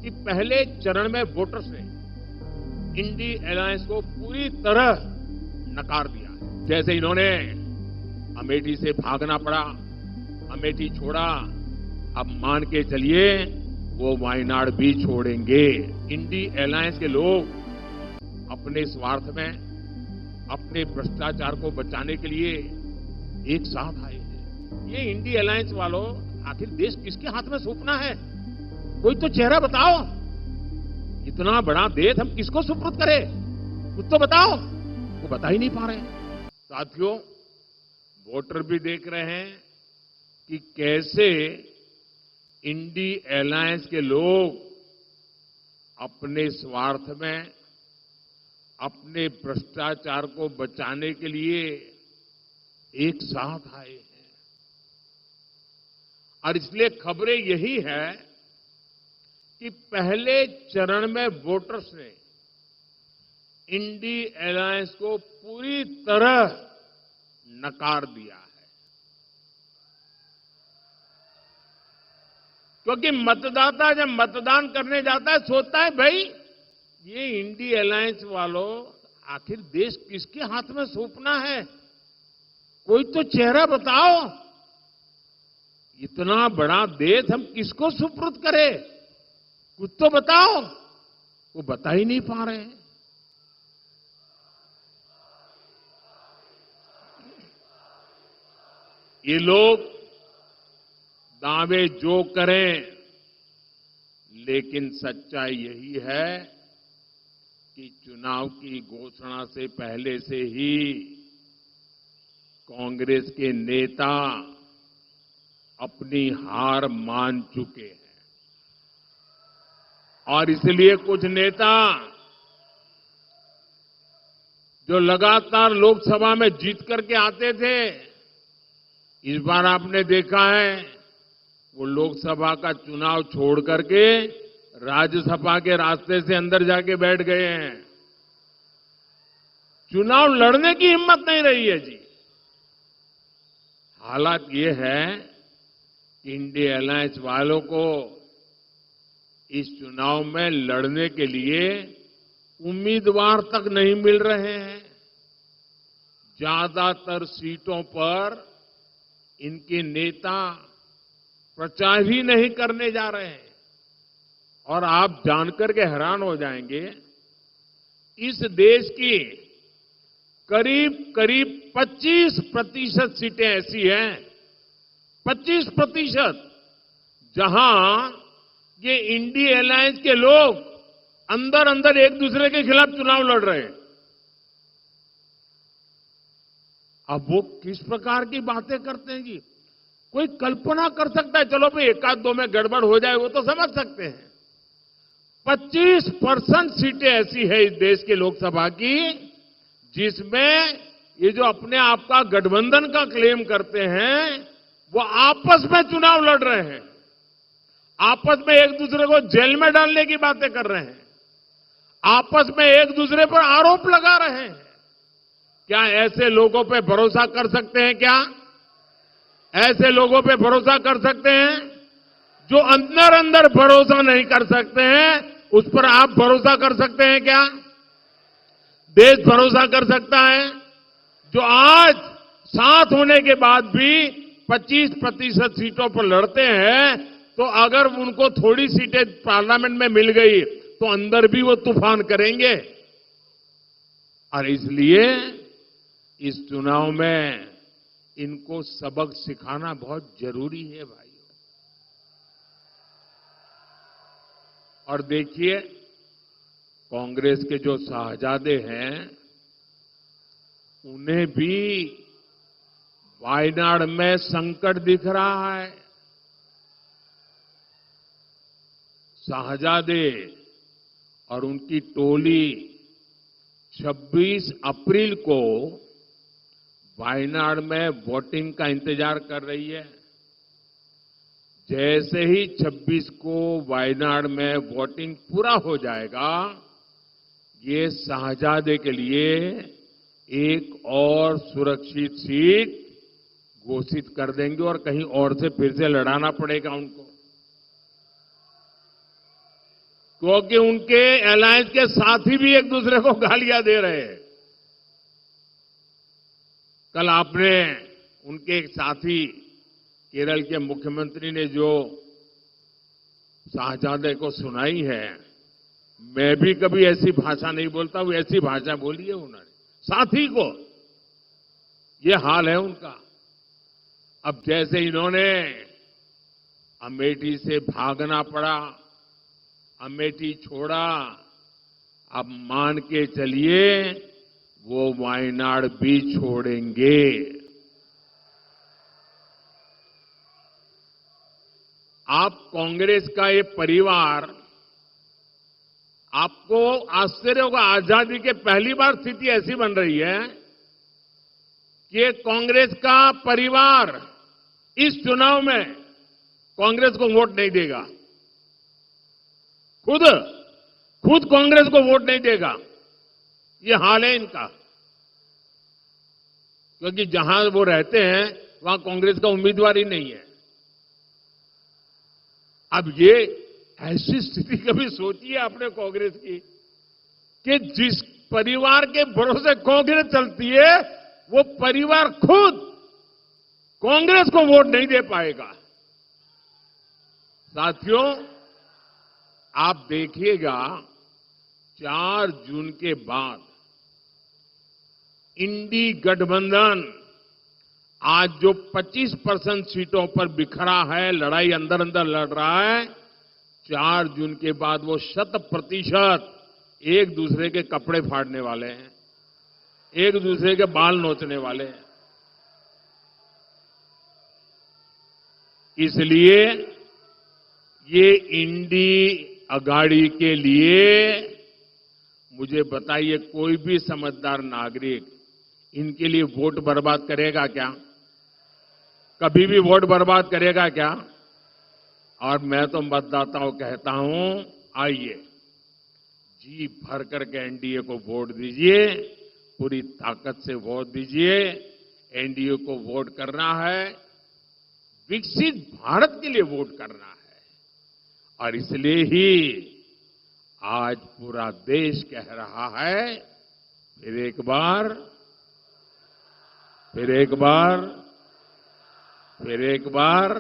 कि पहले चरण में वोटर्स ने इंडी अलायंस को पूरी तरह नकार दिया है। जैसे इन्होंने अमेठी से भागना पड़ा, अमेठी छोड़ा, अब मान के चलिए वो वायनाड भी छोड़ेंगे। इंडी अलायंस के लोग अपने स्वार्थ में, अपने भ्रष्टाचार को बचाने के लिए एक साथ आए हैं। ये इंडी अलायंस वालों, आखिर देश किसके हाथ में सौंपना है? कोई तो चेहरा बताओ। इतना बड़ा देश हम किसको सुपुर्द करें? कुछ तो बताओ। वो बता ही नहीं पा रहे। साथियों, वोटर भी देख रहे हैं कि कैसे इंडी अलायंस के लोग अपने स्वार्थ में, अपने भ्रष्टाचार को बचाने के लिए एक साथ आए हैं। और इसलिए खबरें यही है कि पहले चरण में वोटर्स ने इंडी अलायंस को पूरी तरह नकार दिया है, क्योंकि मतदाता जब मतदान करने जाता है सोचता है भाई ये इंडी अलायंस वालों, आखिर देश किसके हाथ में सौंपना है? कोई तो चेहरा बताओ। इतना बड़ा देश हम किसको सुपुर्द करें? कुछ तो बताओ। वो बता ही नहीं पा रहे। ये लोग दावे जो करें, लेकिन सच्चाई यही है कि चुनाव की घोषणा से पहले से ही कांग्रेस के नेता अपनी हार मान चुके हैं। और इसलिए कुछ नेता जो लगातार लोकसभा में जीत करके आते थे, इस बार आपने देखा है वो लोकसभा का चुनाव छोड़ करके राज्यसभा के रास्ते से अंदर जाके बैठ गए हैं। चुनाव लड़ने की हिम्मत नहीं रही है जी। हालात ये है कि इंडी अलायंस वालों को इस चुनाव में लड़ने के लिए उम्मीदवार तक नहीं मिल रहे हैं। ज्यादातर सीटों पर इनके नेता प्रचार ही नहीं करने जा रहे हैं। और आप जानकर के हैरान हो जाएंगे, इस देश की करीब 25% सीटें ऐसी हैं, 25%, जहां ये इंडी अलायंस के लोग अंदर अंदर एक दूसरे के खिलाफ चुनाव लड़ रहे हैं। अब वो किस प्रकार की बातें करते हैं जी? कोई कल्पना कर सकता है? चलो भाई एक आध दो में गड़बड़ हो जाए वो तो समझ सकते हैं। 25% सीटें ऐसी है इस देश के लोकसभा की जिसमें ये जो अपने आप का गठबंधन का क्लेम करते हैं वो आपस में चुनाव लड़ रहे हैं, आपस में एक दूसरे को जेल में डालने की बातें कर रहे हैं, आपस में एक दूसरे पर आरोप लगा रहे हैं। क्या ऐसे लोगों पे भरोसा कर सकते हैं? क्या ऐसे लोगों पे भरोसा कर सकते हैं? जो अंदर अंदर भरोसा नहीं कर सकते हैं उस पर आप भरोसा कर सकते हैं क्या? देश भरोसा कर सकता है? जो आज साथ होने के बाद भी 25% सीटों पर लड़ते हैं, तो अगर उनको थोड़ी सीटें पार्लियामेंट में मिल गई तो अंदर भी वो तूफान करेंगे। और इसलिए इस चुनाव में इनको सबक सिखाना बहुत जरूरी है भाइयों। और देखिए, कांग्रेस के जो शाहजादे हैं उन्हें भी वायनाड में संकट दिख रहा है। शाहजादे और उनकी टोली 26 अप्रैल को वायनाड में वोटिंग का इंतजार कर रही है। जैसे ही 26 को वायनाड में वोटिंग पूरा हो जाएगा, ये शाहजादे के लिए एक और सुरक्षित सीट घोषित कर देंगे और कहीं और से फिर से लड़ाना पड़ेगा उनको। क्योंकि उनके अलायंस के साथी भी एक दूसरे को गालियां दे रहे हैं। कल आपने उनके एक साथी केरल के मुख्यमंत्री ने जो शाहजादे को सुनाई है, मैं भी कभी ऐसी भाषा नहीं बोलता, वो ऐसी भाषा बोली है उन्होंने साथी को। ये हाल है उनका। अब जैसे इन्होंने अमेठी से भागना पड़ा, अमेठी छोड़ा, अब मान के चलिए वो वायनाड भी छोड़ेंगे। आप कांग्रेस का ये परिवार, आपको आश्चर्य होगा, आजादी के पहली बार स्थिति ऐसी बन रही है कि कांग्रेस का परिवार इस चुनाव में कांग्रेस को वोट नहीं देगा। खुद कांग्रेस को वोट नहीं देगा। ये हाल है इनका। क्योंकि जहां वो रहते हैं वहां कांग्रेस का उम्मीदवार ही नहीं है। अब ये ऐसी स्थिति कभी सोची है आपने कांग्रेस की कि जिस परिवार के भरोसे कांग्रेस चलती है, वो परिवार खुद कांग्रेस को वोट नहीं दे पाएगा। साथियों, आप देखिएगा 4 जून के बाद इंडी गठबंधन आज जो 25% सीटों पर बिखरा है, लड़ाई अंदर अंदर लड़ रहा है, 4 जून के बाद वो 100% एक दूसरे के कपड़े फाड़ने वाले हैं, एक दूसरे के बाल नोचने वाले हैं। इसलिए ये इंडी अगाड़ी के लिए मुझे बताइए, कोई भी समझदार नागरिक इनके लिए वोट बर्बाद करेगा क्या? कभी भी वोट बर्बाद करेगा क्या? और मैं तो मतदाताओं कहता हूं, आइए जी भर करके एनडीए को वोट दीजिए, पूरी ताकत से वोट दीजिए। एनडीए को वोट करना है, विकसित भारत के लिए वोट करना है। और इसलिए ही आज पूरा देश कह रहा है, फिर एक बार, फिर एक बार, फिर एक बार